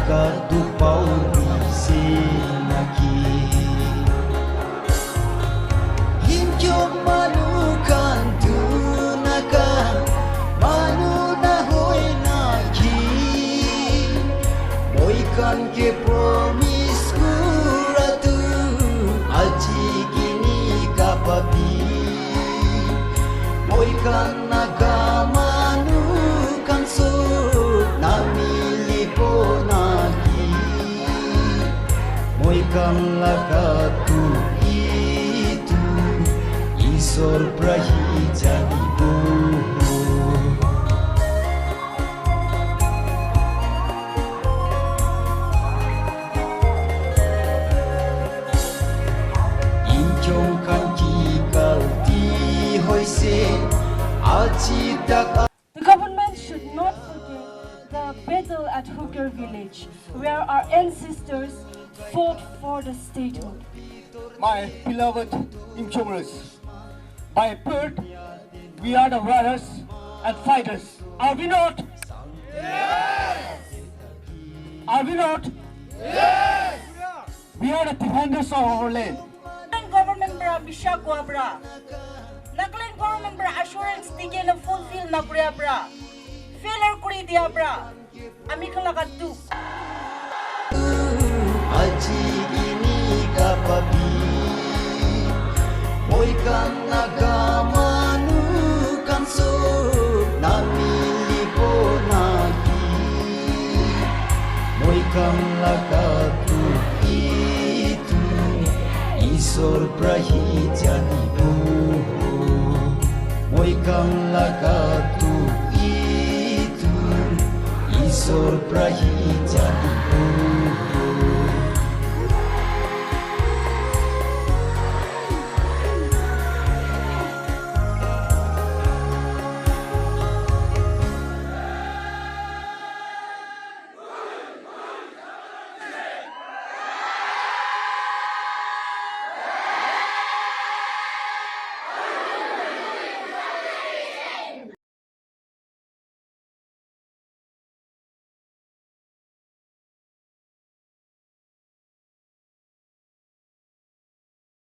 kadu pau bise naki Yimkhiung manukan tunaka manu na hoy naki moikan ke promise kuratu aji kini kapapi moikan nagamanu kanso namili po naki moikan lagatu itu isor prahijani po Yimkhiung kan kikal di hoise The government should not forget the battle at Hooker village, where our ancestors fought for the statehood. My beloved Yimkhiungers, by birth we are the warriors and fighters. Are we not? Yes! Are we not? Yes! We are the defenders of our land. Government bra bisha kwa bra. Naklen government bra assurance dige na fulfill na bra bra. Failure kuri dia bra. Ami kala kadu. Aji ini kapapi moikan nagamanu kanso namili po naki moikan lagatu itu isor prahijani po moikan lagatu itu isor prahijani po